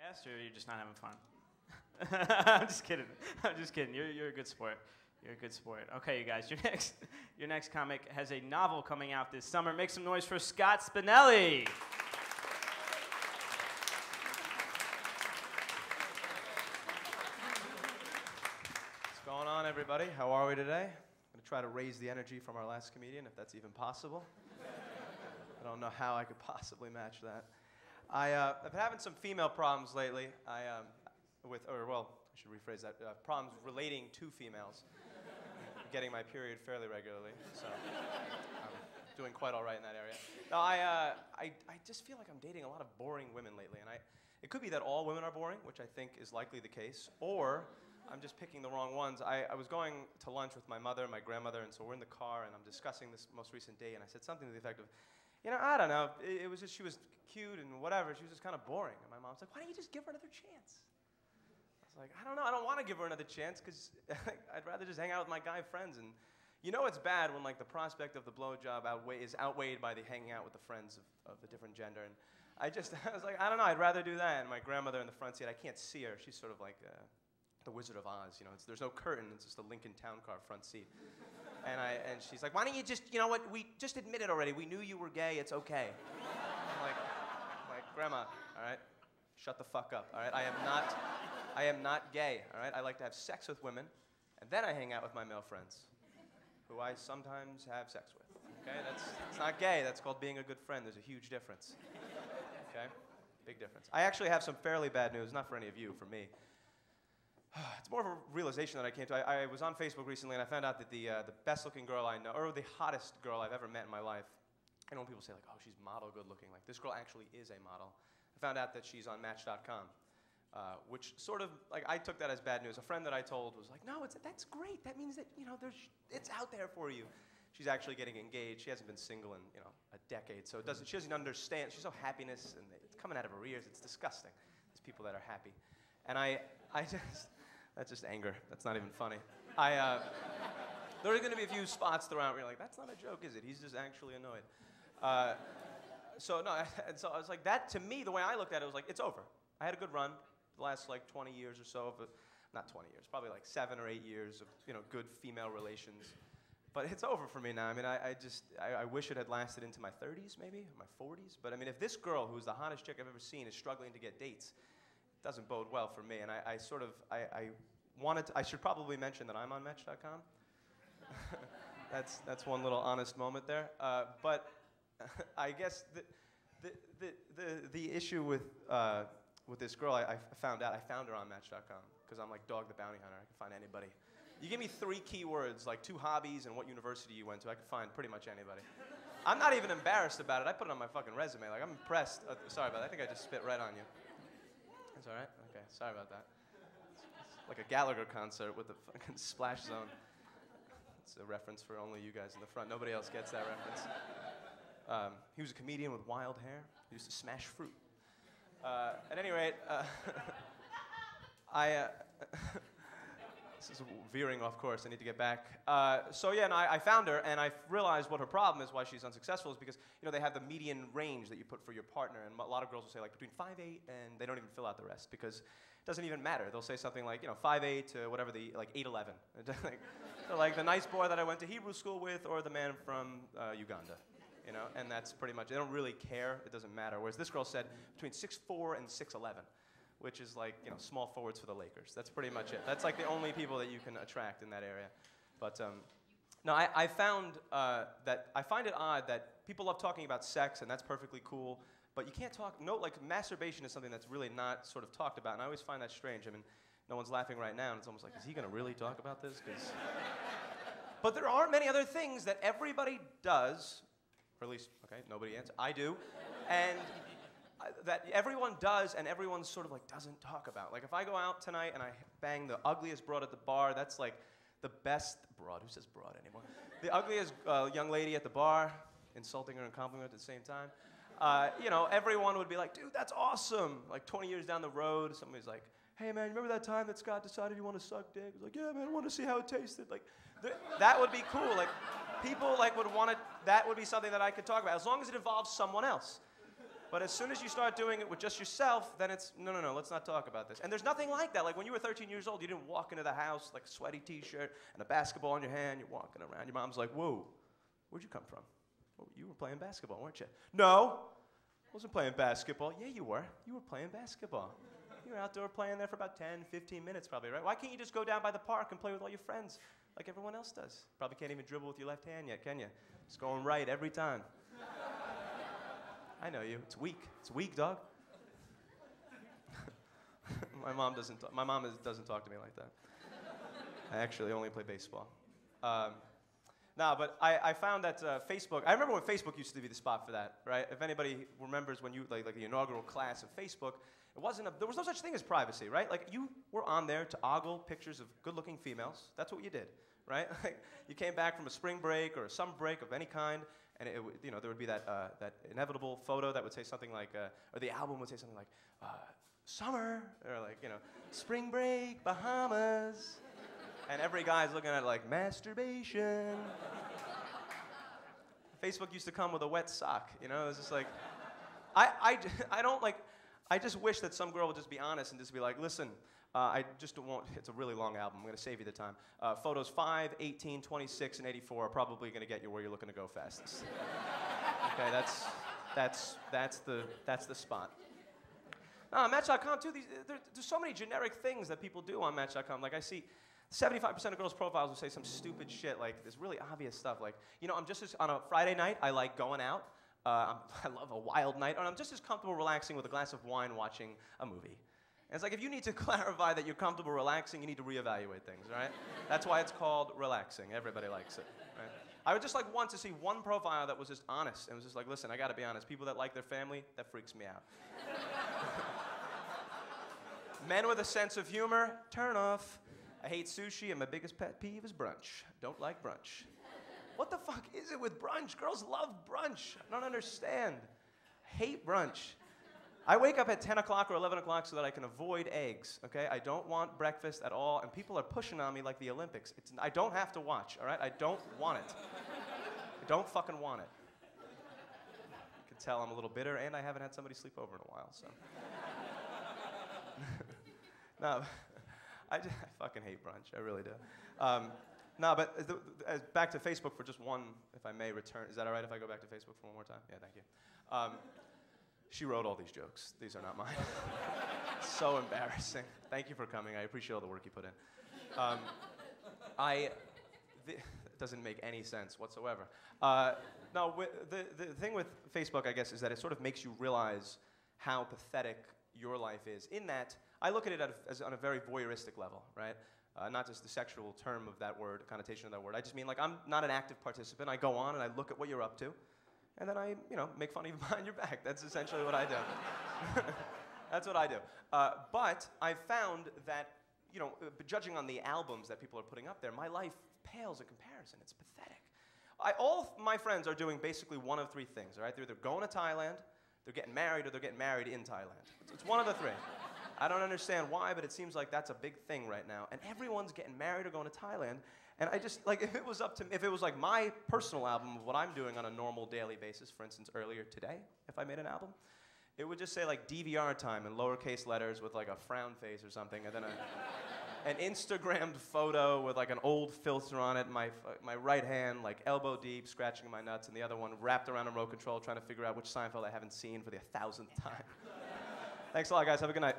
podcast, or you're just not having fun? I'm just kidding. I'm just kidding. You're a good sport. You're a good sport. Okay, you guys, your next comic has a novel coming out this summer. Make some noise for Scott Spinelli. What's going on, everybody? How are we today? I'm going to try to raise the energy from our last comedian, if that's even possible. I don't know how I could possibly match that. I've been having some female problems lately. I should rephrase that. Problems relating to females. Getting my period fairly regularly, so I'm doing quite all right in that area. No, I just feel like I'm dating a lot of boring women lately, and it could be that all women are boring, which I think is likely the case, or I'm just picking the wrong ones. I was going to lunch with my mother and my grandmother, and so we're in the car, and I'm discussing this most recent date, and I said something to the effect of, you know, I don't know, it was just, she was cute and whatever, she was just kind of boring. And my mom's like, why don't you just give her another chance? I was like, I don't know, I don't want to give her another chance because I'd rather just hang out with my guy friends. And you know it's bad when like the prospect of the blowjob is outweighed by the hanging out with the friends of a different gender. And I was like, I don't know, I'd rather do that. And my grandmother in the front seat, I can't see her. She's sort of like the Wizard of Oz, you know, there's no curtain, it's just a Lincoln Town Car front seat. And she's like, why don't you just, you know what, we just admit it already, we knew you were gay, it's okay. I'm like, Grandma, all right, shut the fuck up, all right, I am not gay, all right, I like to have sex with women, and then I hang out with my male friends, who I sometimes have sex with, okay, it's not gay, that's called being a good friend, there's a huge difference, okay, big difference. I actually have some fairly bad news, not for any of you, for me. It's more of a realization that I came to. I was on Facebook recently, and I found out that the best-looking girl I know, or the hottest girl I've ever met in my life, I know when people say, like, oh, she's model good-looking. Like, this girl actually is a model. I found out that she's on Match.com, which sort of, like, I took that as bad news. A friend that I told was like, no, that's great. That means that, you know, it's out there for you. She's actually getting engaged. She hasn't been single in, you know, a decade, so she doesn't understand. She's so happiness, and it's coming out of her ears. It's disgusting. There's people that are happy. And that's just anger. That's not even funny. There are going to be a few spots throughout where you're like, that's not a joke, is it? He's just actually annoyed. So I was like, that to me, the way I looked at it was like, it's over. I had a good run the last like 20 years or so of, not 20 years, probably like 7 or 8 years of, you know, good female relations. But it's over for me now. I mean, I wish it had lasted into my 30s maybe, or my 40s. But I mean, if this girl, who's the hottest chick I've ever seen, is struggling to get dates, doesn't bode well for me, and I should probably mention that I'm on Match.com. That's one little honest moment there. But I guess the issue with this girl, I found her on Match.com because I'm like Dog the Bounty Hunter. I can find anybody. You give me 3 keywords, like 2 hobbies and what university you went to, I can find pretty much anybody. I'm not even embarrassed about it. I put it on my fucking resume. Like, I'm impressed. Sorry about that. I think I just spit right on you. That's all right? Okay, sorry about that. It's like a Gallagher concert with the fucking splash zone. It's a reference for only you guys in the front. Nobody else gets that reference. He was a comedian with wild hair. He used to smash fruit. At any rate, this is veering off course. I need to get back. So yeah, and I found her, and I realized what her problem is, why she's unsuccessful, is because, you know, they have the median range that you put for your partner, and a lot of girls will say like between 5'8", and they don't even fill out the rest because it doesn't even matter. They'll say something like, you know, 5'8" to whatever like 8'11". Like the nice boy that I went to Hebrew school with, or the man from Uganda, you know, and that's pretty much. They don't really care. It doesn't matter. Whereas this girl said between 6'4" and 6'11". Which is like, you know, small forwards for the Lakers. That's pretty much it. That's like the only people that you can attract in that area. But no, I found that I find it odd that people love talking about sex, and that's perfectly cool. But you can't talk. No, like masturbation is something that's really not sort of talked about, and I always find that strange. I mean, no one's laughing right now, and it's almost like, is he going to really talk about this? But there are many other things that everybody does, or at least, okay, nobody answers. I do, and that everyone does and everyone sort of like doesn't talk about. Like if I go out tonight and I bang the ugliest broad at the bar, that's like the best broad. Who says broad anymore? The ugliest young lady at the bar, insulting her and complimenting her at the same time. You know, everyone would be like, dude, that's awesome. Like 20 years down the road, somebody's like, hey man, remember that time that Scott decided he wanted to suck dick? He's like, yeah man, I want to see how it tasted. Like, that would be cool. Like, people like would want it. That would be something that I could talk about as long as it involves someone else. But as soon as you start doing it with just yourself, then it's, no, let's not talk about this. And there's nothing like that. Like when you were 13 years old, you didn't walk into the house like a sweaty t-shirt and a basketball in your hand, you're walking around. Your mom's like, whoa, where'd you come from? Well, you were playing basketball, weren't you? No, I wasn't playing basketball. Yeah, you were. You were playing basketball. You were outdoor playing there for about 10, 15 minutes probably, right? Why can't you just go down by the park and play with all your friends like everyone else does? Probably can't even dribble with your left hand yet, can you? It's going right every time. I know you. It's weak. It's weak, dog. My mom doesn't talk to me like that. I actually only play baseball. No, but I found that Facebook, I remember when Facebook used to be the spot for that, right? If anybody remembers when you, like the inaugural class of Facebook, there was no such thing as privacy, right? Like you were on there to ogle pictures of good-looking females. That's what you did, right? Like, you came back from a spring break or a summer break of any kind, and there would be that inevitable photo that would say something like, or the album would say something like, summer, or like, spring break, Bahamas. And every guy's looking at it like, masturbation. Facebook used to come with a wet sock, It was just like, I just wish that some girl would just be honest and just be like, listen, I just won't, it's a really long album, I'm gonna save you the time. Photos 5, 18, 26, and 84 are probably gonna get you where you're looking to go fastest. Okay, that's the spot. Match.com too, there's so many generic things that people do on Match.com. Like I see 75% of girls' profiles will say some stupid shit, like this really obvious stuff. Like, on a Friday night, I like going out. I love a wild night, and I'm just as comfortable relaxing with a glass of wine watching a movie. And it's like, if you need to clarify that you're comfortable relaxing, you need to reevaluate things, right? That's why it's called relaxing. Everybody likes it, right? I would just want to see one profile that was just honest, and was just like, listen, I gotta be honest, people that like their family, that freaks me out. Men with a sense of humor, turn off. I hate sushi, and my biggest pet peeve is brunch. Don't like brunch. What the fuck is it with brunch? Girls love brunch. I don't understand. I hate brunch. I wake up at 10 o'clock or 11 o'clock so that I can avoid eggs, okay? I don't want breakfast at all, and people are pushing on me like the Olympics. I don't have to watch, all right? I don't want it. I don't fucking want it. You can tell I'm a little bitter, and I haven't had somebody sleep over in a while, so. No. I fucking hate brunch. I really do. No, but back to Facebook for just one, if I may return. Is that all right if I go back to Facebook for one more time? Yeah, thank you. She wrote all these jokes. These are not mine. So embarrassing. Thank you for coming. I appreciate all the work you put in. It doesn't make any sense whatsoever. No, the thing with Facebook, I guess, is that it sort of makes you realize how pathetic your life is, in that I look at it as on a very voyeuristic level, right? Not just the sexual term of that word, connotation of that word. I just mean, like, I'm not an active participant. I go on and I look at what you're up to, and then I, make fun of you behind your back. That's essentially what I do. That's what I do. But I found that, judging on the albums that people are putting up there, my life pales in comparison. It's pathetic. All my friends are doing basically one of three things, all right? They're either going to Thailand, they're getting married, or they're getting married in Thailand. It's one of the three. I don't understand why, but it seems like that's a big thing right now. And everyone's getting married or going to Thailand. And I just, like, if it was up to me, if it was like my personal album of what I'm doing on a normal daily basis, for instance, earlier today, if I made an album, it would just say like DVR time in lowercase letters with like a frown face or something, and then an Instagrammed photo with like an old filter on it, my right hand like elbow deep, scratching my nuts, and the other one wrapped around a remote control trying to figure out which Seinfeld I haven't seen for the 1,000th time. Thanks a lot, guys. Have a good night.